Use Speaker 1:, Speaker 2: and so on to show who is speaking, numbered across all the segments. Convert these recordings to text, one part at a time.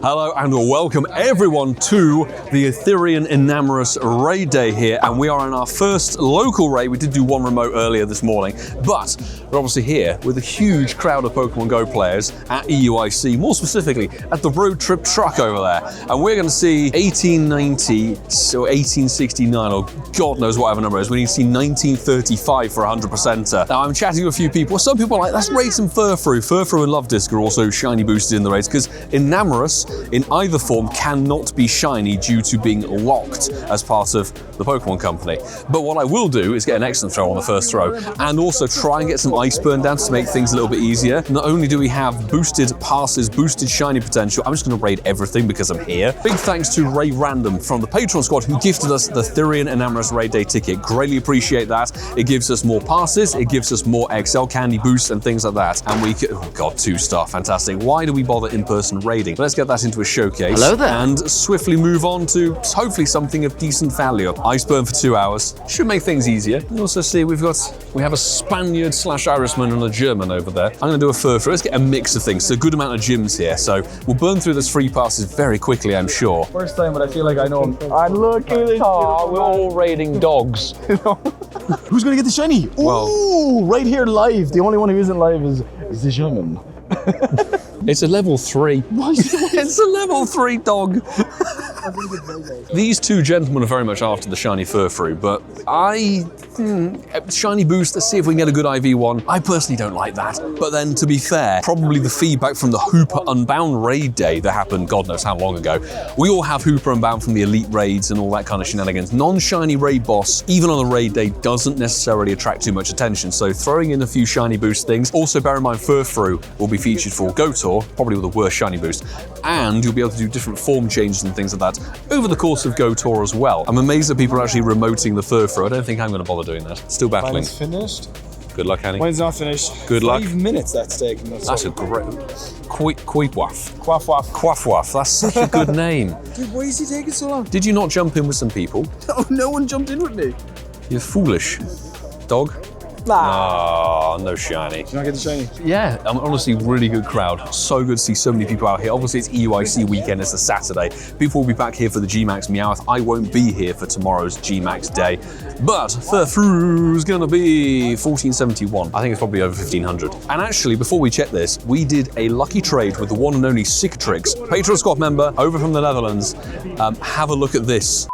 Speaker 1: Hello and welcome everyone to the Therian Enamorus Raid Day here, and we are in our first local raid. We did do one remote earlier this morning, but we're obviously here with a huge crowd of Pokemon GO players at EUIC, more specifically at the road trip truck over there. And we're going to see 1890 or 1869 or God knows whatever number it is. We need to see 1935 for 100%er. Now I'm chatting to a few people. Some people are like, let's raid some Furfrou. Furfrou and Luvdisc are also shiny boosted in the raids because Enamorus in either form cannot be shiny due to being locked as part of the Pokemon Company. But what I will do is get an excellent throw on the first throw and also try and get some ice burn down to make things a little bit easier. Not only do we have boosted passes, boosted shiny potential, I'm just going to raid everything because I'm here. Big thanks to Ray Random from the Patreon squad who gifted us the Therian Enamorus Raid Day ticket. Greatly appreciate that. It gives us more passes, it gives us more XL candy boosts and things like that. And we can, oh God, 2-star, fantastic. Why do we bother in-person raiding? But let's get that into a showcase. Hello there. And swiftly move on to hopefully something of decent value. Ice burn for 2 hours. Should make things easier. You also see we have a Spaniard / Irishman and a German over there. I'm going to do a Furfrou. Let's get a mix of things. It's a good amount of gyms here. So we'll burn through those free passes very quickly, I'm sure.
Speaker 2: First time, but I feel like I know him. And look at this. Oh, we're all raiding dogs.
Speaker 3: Who's going to get the shiny? Ooh, well, right here live. The only one who isn't live is the German.
Speaker 1: It's a level 3. It's a level 3 dog. These two gentlemen are very much after the shiny Furfrou, but shiny boost, let's see if we can get a good IV one. I personally don't like that. But then, to be fair, probably the feedback from the Hooper Unbound Raid Day that happened God knows how long ago. We all have Hooper Unbound from the Elite Raids and all that kind of shenanigans. Non-shiny raid boss, even on the raid day, doesn't necessarily attract too much attention. So throwing in a few shiny boost things. Also bear in mind Furfrou will be featured for Go Tour, probably with the worst shiny boost. And you'll be able to do different form changes and things like that over the course of Go Tour as well. I'm amazed that people are actually remoting the Furfrou. I don't think I'm going to bother doing that. Still battling.
Speaker 3: Mine's finished.
Speaker 1: Good luck, Annie.
Speaker 3: Mine's not finished.
Speaker 1: Good luck.
Speaker 3: 5 minutes that's taken.
Speaker 1: That's a great... Quaffwaf.
Speaker 3: Quaffwaf.
Speaker 1: Quaffwaf. That's such a good name.
Speaker 3: Dude, why is he taking so long?
Speaker 1: Did you not jump in with some people?
Speaker 3: No one jumped in with me.
Speaker 1: You're foolish. Dog?
Speaker 3: Nah.
Speaker 1: Oh, no shiny.
Speaker 3: Did you not get the shiny?
Speaker 1: Yeah, honestly, really good crowd. So good to see so many people out here. Obviously, it's EUIC weekend, it's a Saturday. People will be back here for the GMAX Meowth. I won't be here for tomorrow's GMAX day. But Furfrou's gonna be 1471. I think it's probably over 1500. And actually, before we check this, we did a lucky trade with the one and only Cicatrix, Patreon squad member over from the Netherlands. Have a look at this.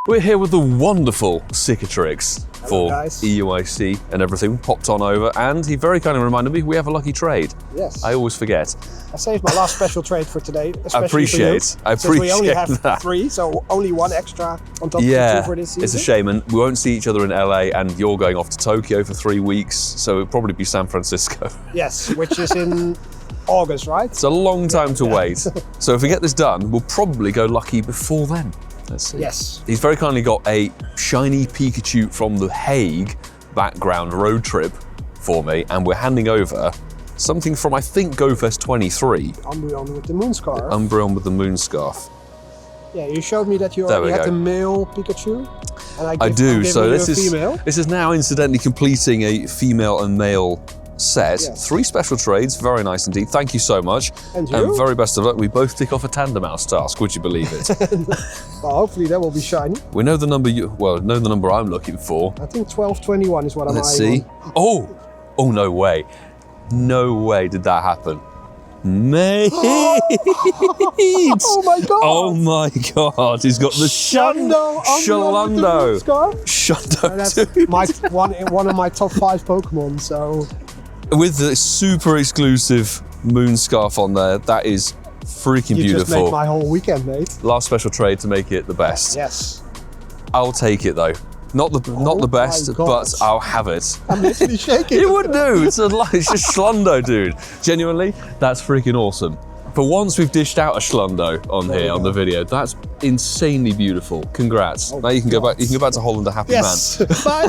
Speaker 1: We're here with the wonderful Cicatrix for EUIC and everything. Popped on over, and he very kindly reminded me we have a lucky trade.
Speaker 4: Yes.
Speaker 1: I always forget.
Speaker 4: I saved my last special trade for today.
Speaker 1: I appreciate
Speaker 4: we only have
Speaker 1: that.
Speaker 4: 3, so only 1 extra on top of the 2 for this season.
Speaker 1: It's a shame, and we won't see each other in LA, and you're going off to Tokyo for 3 weeks, so it'll probably be San Francisco.
Speaker 4: Yes, which is in August, right?
Speaker 1: It's a long time to wait. So if we get this done, we'll probably go lucky before then. Let's see.
Speaker 4: Yes.
Speaker 1: He's very kindly got a shiny Pikachu from the Hague background road trip for me, and we're handing over something from, I think, GoFest 23.
Speaker 4: Umbreon with the Moonscarf.
Speaker 1: Umbreon with the Moonscarf.
Speaker 4: Yeah, you showed me that you already had the male Pikachu. And
Speaker 1: I do, so
Speaker 4: this
Speaker 1: is now incidentally completing a female and male set. Yes. 3 special trades, very nice indeed. Thank you so much.
Speaker 4: And you?
Speaker 1: And very best of luck. We both tick off a tandem mouse task, would you believe it?
Speaker 4: Well, hopefully that will be shiny.
Speaker 1: We know the number know the number I'm looking for.
Speaker 4: I think 1221 is what I'm eyeing.
Speaker 1: Let's see.
Speaker 4: On.
Speaker 1: Oh, no way. No way did that happen. Mate!
Speaker 4: Oh my god!
Speaker 1: Oh my god! He's got the Shundo. Shundo.
Speaker 4: That's one of my top 5 Pokemon. So
Speaker 1: with the super exclusive Moonscarf on there, that is freaking beautiful.
Speaker 4: You just made my whole weekend, mate.
Speaker 1: Last special trade to make it the best.
Speaker 4: Yes.
Speaker 1: I'll take it though. Not the best, but I'll have it.
Speaker 4: I'm literally shaking.
Speaker 1: You would do. It's just Shundo, dude. Genuinely, that's freaking awesome. For once, we've dished out a Shundo on here on the video. That's insanely beautiful. Congrats. Now you can go back. You can go back to Holland a happy man.
Speaker 4: Bye.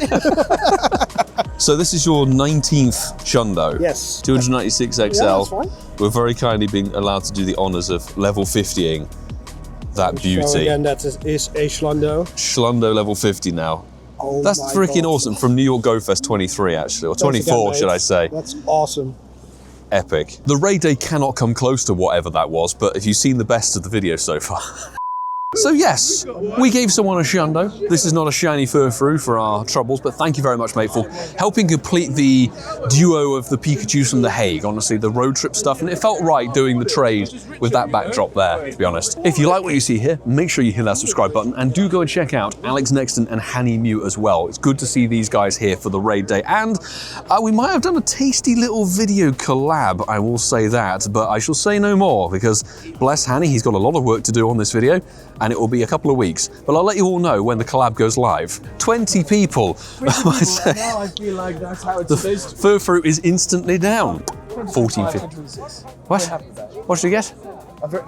Speaker 1: So this is your 19th Shundo.
Speaker 4: Yes.
Speaker 1: 296 XL.
Speaker 4: Yeah, that's fine.
Speaker 1: We're very kindly being allowed to do the honours of level 50ing that beauty.
Speaker 4: So again, that is a Shundo.
Speaker 1: Shundo level 50 now.
Speaker 4: Oh,
Speaker 1: that's freaking awesome. From New York Go Fest 23, actually, or 24,
Speaker 4: again,
Speaker 1: should I say.
Speaker 4: That's awesome.
Speaker 1: epic. The raid day cannot come close to whatever that was, but if you've seen the best of the video so far. So yes, we gave someone a Shundo. This is not a shiny Furfrou for our troubles, but thank you very much, mate, for helping complete the duo of the Pikachus from The Hague. Honestly, the road trip stuff, and it felt right doing the trade with that backdrop there, to be honest. If you like what you see here, make sure you hit that subscribe button, and do go and check out Alex Nexton and Hanny Mew as well. It's good to see these guys here for the raid day, and we might have done a tasty little video collab, I will say that, but I shall say no more, because bless Hanny, he's got a lot of work to do on this video, and it will be a couple of weeks. But I'll let you all know when the collab goes live. 20 people.
Speaker 3: Now I feel like that's how it's supposed to be.
Speaker 1: Furfrou is instantly down. 14, 15. What? What did you get?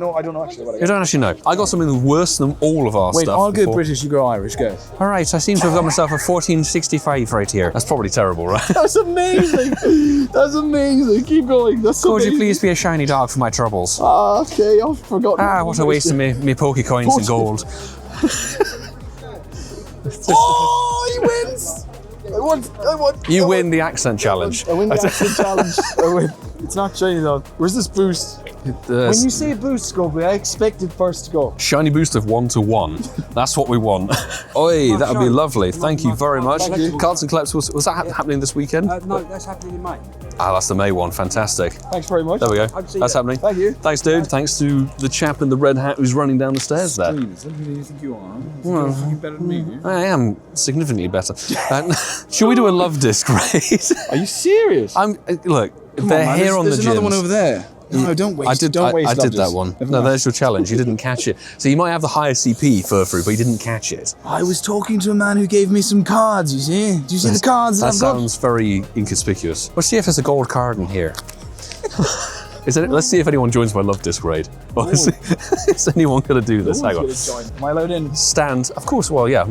Speaker 3: No, I don't know actually what I got.
Speaker 1: You don't actually know. I got something worse than all of our
Speaker 3: Wait,
Speaker 1: stuff.
Speaker 3: all good
Speaker 1: before.
Speaker 3: British, you go Irish, go.
Speaker 1: All right, I seem to have got myself a 1465 right here. That's probably terrible, right?
Speaker 3: That's amazing. That's amazing. Keep going. That's so
Speaker 1: Could
Speaker 3: amazing.
Speaker 1: you please be a shiny dog for my troubles?
Speaker 3: Okay, I've forgotten.
Speaker 1: What a waste of me Poke coins and gold.
Speaker 3: Oh, he wins! I won.
Speaker 1: You win the accent challenge.
Speaker 3: I win the accent challenge. I win. It's not shiny though. Where's this boost? When you say boost, Scobie, I expected first to go.
Speaker 1: Shiny boost of 1 to 1. That's what we want. Oi, that would be lovely. Thank you very much. Cards and collects, was that happening this weekend?
Speaker 4: No, that's happening in May.
Speaker 1: Ah, that's the May one. Fantastic.
Speaker 3: Thanks very much.
Speaker 1: There we go.
Speaker 4: see
Speaker 1: That's
Speaker 4: that.
Speaker 1: happening.
Speaker 3: Thank you.
Speaker 1: Thanks, dude. Thanks to the chap in the red hat who's running down the stairs there.
Speaker 3: Who do you think you are? You better than me, do you?
Speaker 1: I am significantly better. Should we do a Luvdisc raid?
Speaker 3: Are you serious?
Speaker 1: Look, they're here on the gyms.
Speaker 3: There's another one over there. No, don't waste.
Speaker 1: I did that one. No, there's your challenge. You didn't catch it. So you might have the higher CP, Furfrou, but you didn't catch it.
Speaker 3: I was talking to a man who gave me some cards, you see? Do you see the cards
Speaker 1: That
Speaker 3: I've got?
Speaker 1: sounds very inconspicuous. Let's see if there's a gold card in here. Let's see if anyone joins my Luvdisc raid. Is anyone going to do this? Hang on.
Speaker 3: Am I allowed in?
Speaker 1: Stand. Of course, well, yeah.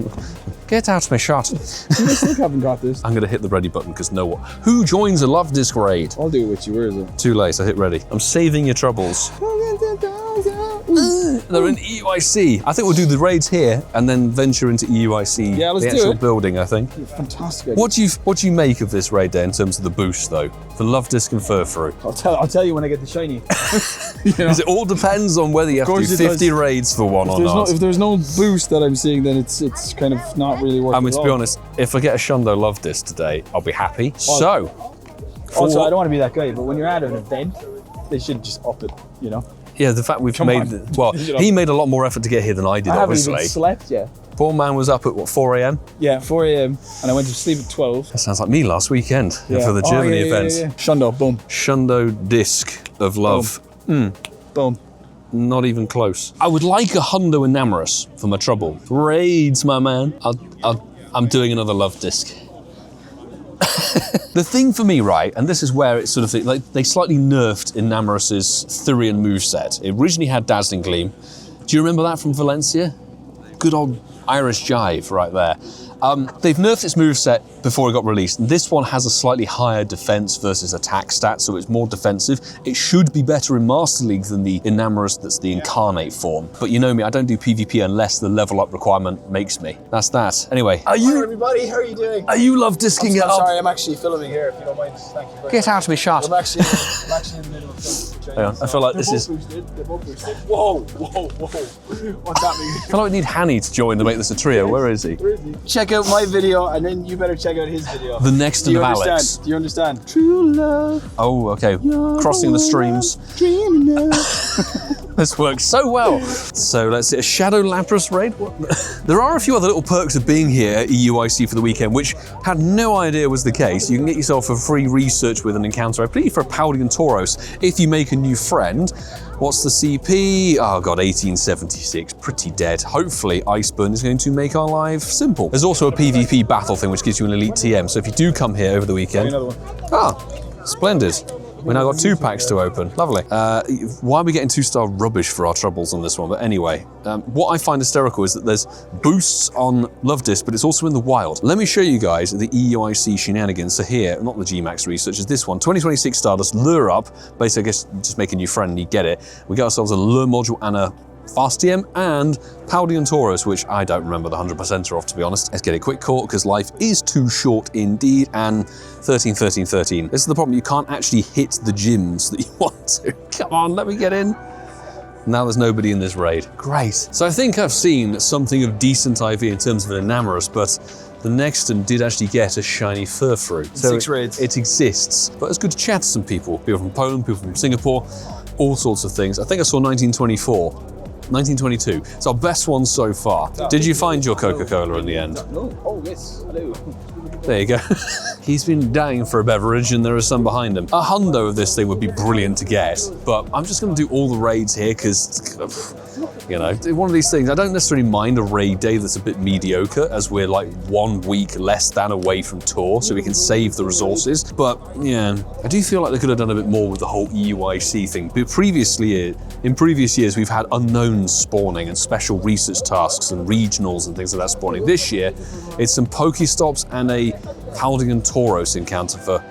Speaker 1: Get out my shot.
Speaker 3: You still haven't got this.
Speaker 1: I'm going to hit the ready button because no one. Who joins a Luvdisc raid?
Speaker 3: I'll do it with you, where is it?
Speaker 1: Too late, I hit ready. I'm saving your troubles. They're in EUIC. I think we'll do the raids here and then venture into EUIC.
Speaker 3: Yeah, let's
Speaker 1: the
Speaker 3: do
Speaker 1: actual
Speaker 3: it.
Speaker 1: building, I think.
Speaker 3: Fantastic.
Speaker 1: What do you make of this raid day in terms of the boost though? For Luvdisc and Furfrou?
Speaker 3: I'll tell you when I get the shiny. You know?
Speaker 1: Because it all depends on whether you have to do 50 raids for one or not.
Speaker 3: If there's no boost that I'm seeing, then it's kind of not really worth it.
Speaker 1: I mean, to be honest, if I get a Shundo Luvdisc today, I'll be happy. So,
Speaker 3: also, I don't want to be that guy, but when you're at an event, they should just up it, you know?
Speaker 1: yeah, the fact we've made,
Speaker 3: on.
Speaker 1: well,
Speaker 3: You know.
Speaker 1: he made a lot more effort to get here than I did,
Speaker 3: I haven't
Speaker 1: obviously.
Speaker 3: even slept yet.
Speaker 1: Poor man was up at what, 4 a.m?
Speaker 3: Yeah, 4 a.m. and I went to sleep at 12.
Speaker 1: That sounds like me last weekend for the
Speaker 3: Oh,
Speaker 1: Germany
Speaker 3: yeah,
Speaker 1: event.
Speaker 3: Yeah. Shundo, boom.
Speaker 1: Shundo disc of love.
Speaker 3: Boom.
Speaker 1: Not even close. I would like a hundo Enamorus for my trouble. Raids, my man. I'm doing another Luvdisc. The thing for me, right, and this is where it's sort of like they slightly nerfed Enamorus's Therian moveset. It originally had Dazzling Gleam. Do you remember that from Valencia? Good old Irish jive right there. They've nerfed its moveset before it got released. This one has a slightly higher defense versus attack stat, so it's more defensive. It should be better in Master League than the Enamorus that's the incarnate form. But you know me, I don't do PvP unless the level up requirement makes me. That's that. Anyway,
Speaker 3: Hi everybody, how are you doing?
Speaker 1: are you Luvdiscing it
Speaker 3: I'm
Speaker 1: up?
Speaker 3: sorry, I'm actually filming here, if you don't mind. Thank you very
Speaker 1: Get out of me shot.
Speaker 3: I'm actually in the middle of filming.
Speaker 1: Hang on, I feel like this is...
Speaker 3: They're both boosted. Whoa. What's happening?
Speaker 1: I feel like we need Hanny to join to make this a trio. Where is he?
Speaker 3: Check out my video, and then you better check out his video.
Speaker 1: The next
Speaker 3: Do you
Speaker 1: of
Speaker 3: understand?
Speaker 1: Alex.
Speaker 3: Do you understand? True love.
Speaker 1: Oh, okay. Crossing the streams. This works so well. So let's see, a Shadow Lapras raid? What? There are a few other little perks of being here at EUIC for the weekend, which had no idea was the case. You can get yourself a free research with an encounter, I believe for a Paldean Tauros, if you make a new friend. What's the CP? Oh god, 1876, pretty dead. Hopefully Iceburn is going to make our life simple. There's also a PvP battle thing which gives you an elite TM, so if you do come here over the weekend...
Speaker 3: Another one.
Speaker 1: Ah, splendid. We now got 2 packs to open. Lovely. Why are we getting 2-star rubbish for our troubles on this one? But anyway, what I find hysterical is that there's boosts on Luvdisc, but it's also in the wild. Let me show you guys the EUIC shenanigans. So here, not the Gmax research, is this one. 2026 Stardust, Lure Up. Basically, I guess just make a new friend and you get it. We get ourselves a Lure module and a Fast TM, and Therian Enamorus, which I don't remember the 100%er of, to be honest. Let's get a quick caught, because life is too short indeed, and 13, 13, 13. This is the problem, you can't actually hit the gyms that you want to. Come on, let me get in. Now there's nobody in this raid. Great. So I think I've seen something of decent IV in terms of an Enamorus, but the next one did actually get a shiny Furfrou. So
Speaker 3: 6 raids.
Speaker 1: It exists. But it's good to chat to some people. People from Poland, people from Singapore, all sorts of things. I think I saw 1924, 1922. It's our best one so far. Did you find your Coca-Cola in the end?
Speaker 2: No. Oh, yes, I do.
Speaker 1: There you go. He's been dying for a beverage and there is some behind him. A hundo of this thing would be brilliant to get, but I'm just going to do all the raids here because, you know, one of these things, I don't necessarily mind a raid day that's a bit mediocre as we're like 1 week less than away from tour, so we can save the resources. But yeah, I do feel like they could have done a bit more with the whole EUIC thing. But in previous years, we've had unknowns spawning and special research tasks and regionals and things like that spawning. This year, it's some Pokestops and a Therian Enamorus encounter for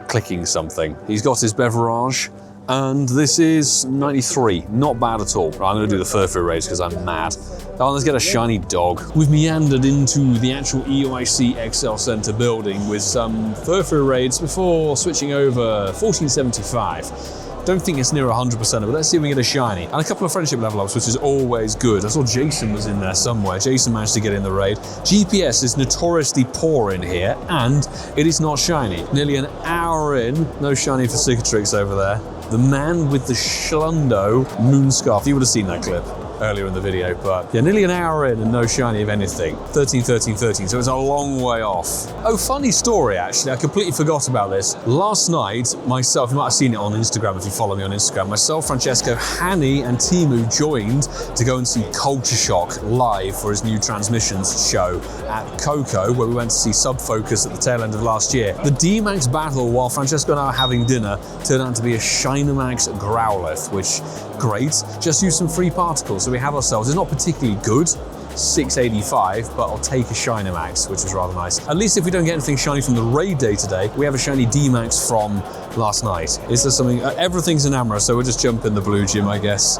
Speaker 1: clicking something. He's got his beverage, and this is 93. Not bad at all. Right, I'm going to do the Furfrou raids because I'm mad. Oh, let's get a shiny dog. We've meandered into the actual EUIC XL Center building with some Furfrou raids before switching over 1475. Don't think it's near 100%, but let's see if we can get a shiny. And a couple of friendship level ups, which is always good. I saw Jason was in there somewhere. Jason managed to get in the raid. GPS is notoriously poor in here, and it is not shiny. Nearly an hour in, no shiny for Cicatrix over there. The man with the Shundo moonscarf. You would have seen that clip earlier in the video, but yeah, nearly an hour in and no shiny of anything. 13, 13, 13, so it's a long way off. Oh, funny story actually, I completely forgot about this. Last night, myself, you might have seen it on Instagram if you follow me on Instagram, myself, Francesco, Hanny and Timu joined to go and see Culture Shock live for his new transmissions show at Coco, where we went to see Subfocus at the tail end of last year. The D-Max battle, while Francesco and I were having dinner, turned out to be a Shinamax Growlithe, which, great, just use some free particles. So we have ourselves, it's not particularly good, 685, but I'll take a Shinamax, which was rather nice. At least if we don't get anything shiny from the raid day today, we have a shiny D-Max from last night. Is there something, everything's Enamorus, so we'll just jump in the blue gym, I guess.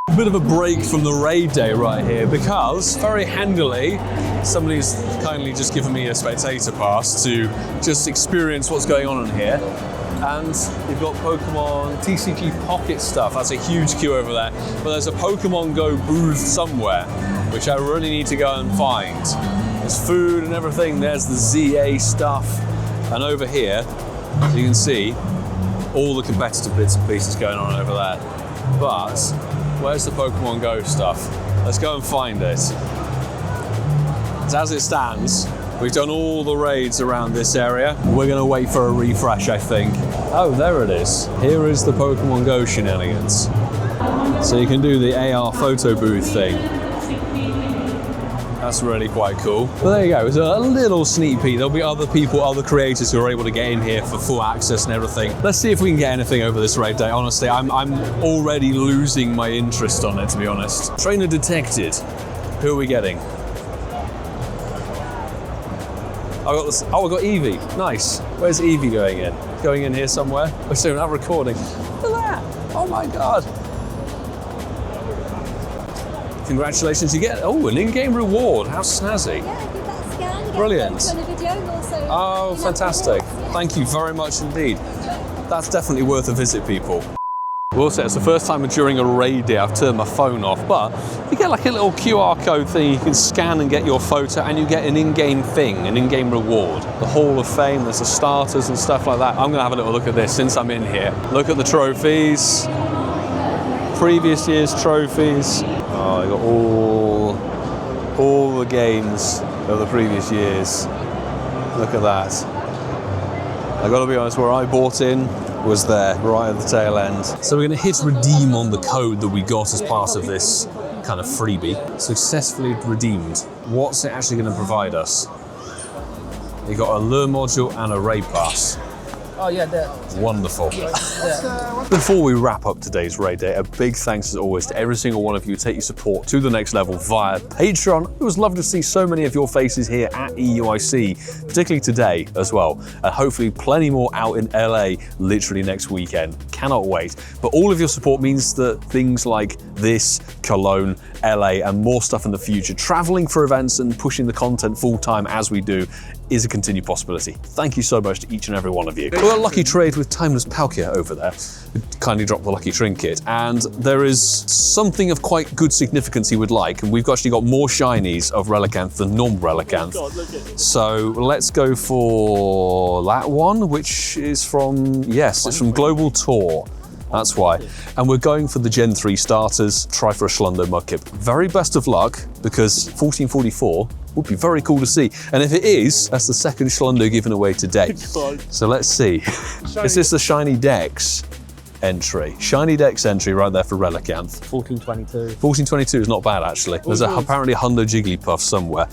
Speaker 1: A bit of a break from the raid day right here, because very handily, somebody's kindly just given me a spectator pass to just experience what's going on in here. And you've got Pokemon TCG Pocket stuff. That's a huge queue over there. But there's a Pokemon GO booth somewhere, which I really need to go and find. There's food and everything. There's the ZA stuff. And over here, you can see all the competitive bits and pieces going on over there. But where's the Pokemon GO stuff? Let's go and find it. As it stands, we've done all the raids around this area. We're going to wait for a refresh, I think. Oh, there it is. Here is the Pokemon GO shenanigans. So you can do the AR photo booth thing. That's really quite cool. But there you go, it's a little sneak peek. There'll be other people, other creators who are able to get in here for full access and everything. Let's see if we can get anything over this raid day. Honestly, I'm already losing my interest on it, to be honest. Trainer detected. Who are we getting? I got Eevee. Nice. Where's Eevee going in? Going in here somewhere? Oh, so we're not recording. Look at that. Oh my god. Congratulations, you get an in-game reward. How snazzy.
Speaker 5: Yeah, give that a scan. You
Speaker 1: Brilliant.
Speaker 5: Get a video and also,
Speaker 1: Oh, fantastic. Thank you very much indeed. That's definitely worth a visit, people. We'll say it's the first time during a raid day I've turned my phone off, but you get like a little QR code thing you can scan and get your photo, and you get an in-game thing, an in-game reward. The Hall of Fame, there's the starters and stuff like that. I'm gonna have a little look at this since I'm in here. Look at the trophies, previous year's trophies. Oh, you got all the games of the previous years. Look at that. I gotta be honest, where I bought in was there, right at the tail end. So we're gonna hit redeem on the code that we got as part of this kind of freebie. Successfully redeemed. What's it actually gonna provide us? You got a lure module and a raid pass.
Speaker 6: Oh yeah, that.
Speaker 1: Wonderful. Before we wrap up today's raid day, a big thanks as always to every single one of you who take your support to the next level via Patreon. It was lovely to see so many of your faces here at EUIC, particularly today as well, and hopefully plenty more out in LA literally next weekend. Cannot wait. But all of your support means that things like this, Cologne, LA, and more stuff in the future. Traveling for events and pushing the content full time as we do is a continued possibility. Thank you so much to each and every one of you. We're a lucky trade with Timeless Palkia over there, who kindly dropped the lucky trinket, and there is something of quite good significance he would like, and we've actually got more shinies of Relicanth than normal Relicanth. So let's go for that one, which is from, yes, it's from Global Tour. That's why. And we're going for the Gen 3 starters, try for a Shundo Mudkip. Very best of luck, because 1444 would be very cool to see. And if it is, that's the second Shundo given away today. So let's see. Is this the Shiny Dex entry? Shiny Dex entry right there for Relicanth.
Speaker 2: 1422.
Speaker 1: 1422 is not bad, actually. There's apparently a Hundo Jigglypuff somewhere.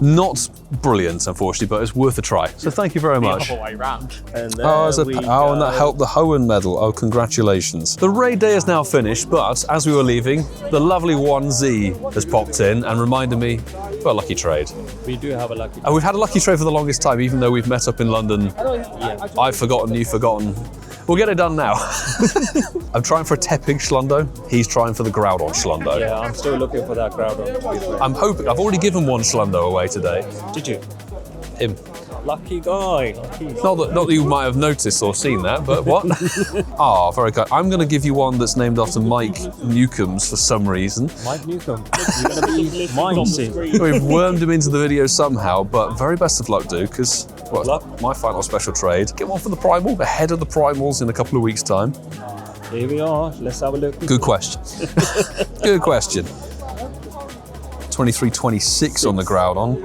Speaker 1: Not brilliant, unfortunately, but it's worth a try. So thank you very much.
Speaker 2: The other way round. And
Speaker 1: and that helped the Hoenn medal. Oh, congratulations. The raid day is now finished, but as we were leaving, the lovely 1Z has popped in and reminded me of a lucky trade.
Speaker 2: We do have a lucky trade.
Speaker 1: And we've had a lucky trade for the longest time, even though we've met up in London. I've forgotten, you've forgotten. We'll get it done now. I'm trying for a Tepig Shundo. He's trying for the Groudon Shundo.
Speaker 2: Yeah, I'm still looking for that Groudon.
Speaker 1: I'm hoping. I've already given one Shundo away today.
Speaker 2: Did you?
Speaker 1: Him.
Speaker 2: Lucky guy.
Speaker 1: Not that you might have noticed or seen that, but what? Ah, very good. I'm going to give you one that's named after Mike Newcombs for some reason.
Speaker 2: Mike Newcomb. You're going to be mine soon.
Speaker 1: We've wormed him into the video somehow, but very best of luck, dude, because my final special trade. Get one for the Primal, ahead of the Primals in a couple of weeks' time.
Speaker 2: Here we are. Let's have a look.
Speaker 1: Good question. Good question. 23-26 on the Groudon.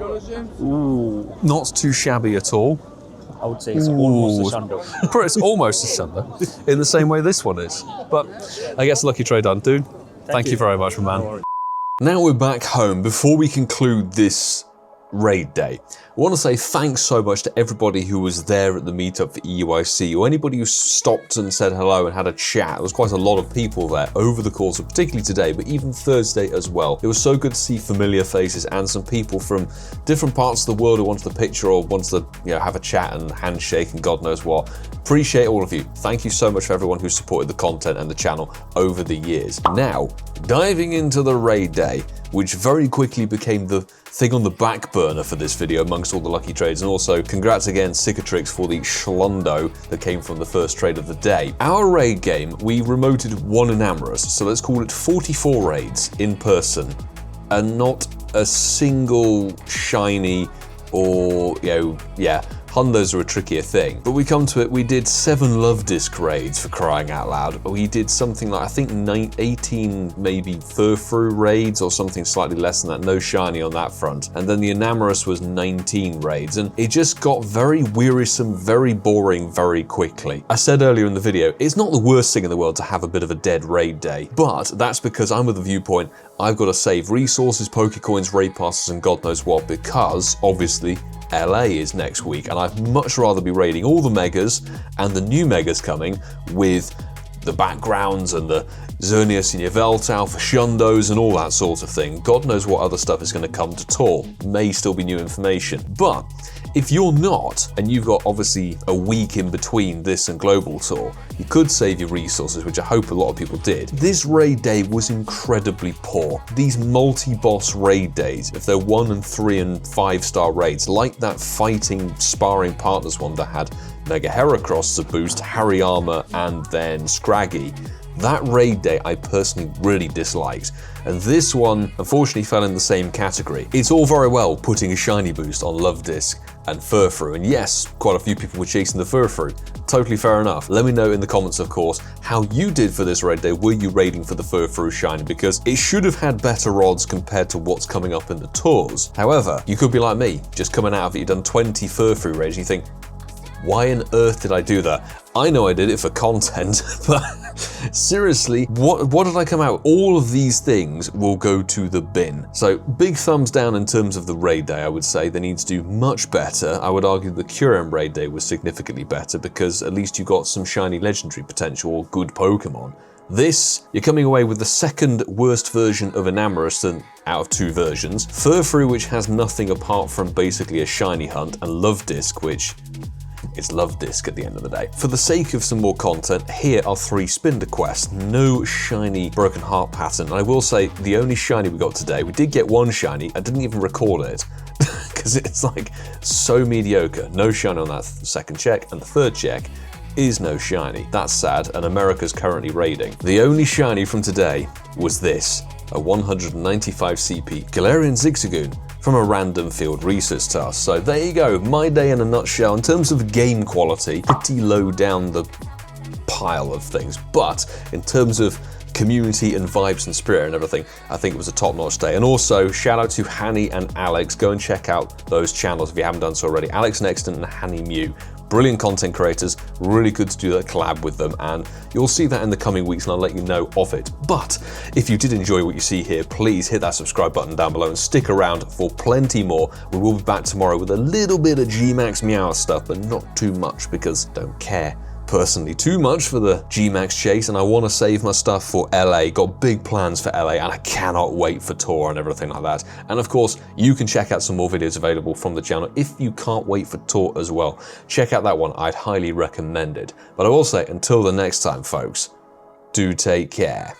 Speaker 2: Ooh.
Speaker 1: Not too shabby at all.
Speaker 2: I would say it's almost a Shundo.
Speaker 1: It's almost a Shundo, in the same way this one is. But I guess lucky trade done, dude. Thank you very much, my man. Now we're back home. Before we conclude this raid day, I want to say thanks so much to everybody who was there at the meetup for EUIC, or anybody who stopped and said hello and had a chat. There was quite a lot of people there over the course of particularly today, but even Thursday as well. It was so good to see familiar faces and some people from different parts of the world who wanted the picture or wanted to have a chat and handshake and God knows what. Appreciate all of you. Thank you so much for everyone who supported the content and the channel over the years. Now, diving into the raid day, which very quickly became the thing on the back burner for this video amongst all the lucky trades, and also congrats again Cicatrix for the Shundo that came from the first trade of the day. Our raid game, we remoted one Enamorus, so let's call it 44 raids in person, and not a single shiny or, Hundos are a trickier thing. But we come to it, we did 7 Luvdisc raids for crying out loud. We did something like, I think 18 maybe Furfrou raids or something slightly less than that, no shiny on that front. And then the Enamorus was 19 raids, and it just got very wearisome, very boring very quickly. I said earlier in the video, it's not the worst thing in the world to have a bit of a dead raid day, but that's because I'm of the viewpoint I've got to save resources, Pokecoins, raid passes, and God knows what, because obviously LA is next week, and I'd much rather be raiding all the megas and the new megas coming with the backgrounds and the Xerneas and Yveltal for Shundos and all that sort of thing. God knows what other stuff is going to come to tour. May still be new information. But if you're not, and you've got obviously a week in between this and Global Tour, you could save your resources, which I hope a lot of people did. This raid day was incredibly poor. These multi-boss raid days, if they're 1 and 3 and 5-star raids, like that fighting sparring partners one that had Mega Heracross to boost, Hariyama, and then Scraggy, that raid day I personally really disliked, and this one unfortunately fell in the same category. It's all very well putting a shiny boost on Luvdisc and Furfrou, and yes, quite a few people were chasing the Furfrou. Totally fair enough. Let me know in the comments, of course, how you did for this raid day. Were you raiding for the Furfrou shiny? Because it should have had better odds compared to what's coming up in the tours. However, you could be like me, just coming out of it, you've done 20 Furfrou raids, and you think, why on earth did I do that? I know I did it for content, but seriously, what did I come out? All of these things will go to the bin. So big thumbs down in terms of the raid day, I would say. They need to do much better. I would argue the Kyurem raid day was significantly better because at least you got some shiny legendary potential or good Pokemon. This, you're coming away with the second worst version of Enamorus than out of 2 versions. Furfrou, which has nothing apart from basically a shiny hunt, and Luvdisc, which it's Luvdisc at the end of the day. For the sake of some more content, here are 3 Spinder quests. No shiny Broken Heart pattern. And I will say, the only shiny we got today, we did get 1 shiny. I didn't even record it because it's like so mediocre. No shiny on that second check, and the third check is no shiny. That's sad, and America's currently raiding. The only shiny from today was this, a 195 CP Galarian Zigzagoon from a random field research task. So there you go, my day in a nutshell. In terms of game quality, pretty low down the pile of things, but in terms of community and vibes and spirit and everything, I think it was a top-notch day. And also, shout out to Hanny and Alex. Go and check out those channels if you haven't done so already. Alex Nexton and Hanny Mew. Brilliant content creators, really good to do that collab with them, and you'll see that in the coming weeks and I'll let you know of it. But if you did enjoy what you see here, please hit that subscribe button down below and stick around for plenty more. We will be back tomorrow with a little bit of G-Max Meow stuff, but not too much because I don't care personally too much for the G-Max chase, and I want to save my stuff for LA. Got big plans for LA, and I cannot wait for tour and everything like that. And of course, you can check out some more videos available from the channel if you can't wait for tour as well. Check out that one, I'd highly recommend it. But I will say, until the next time, folks, do take care.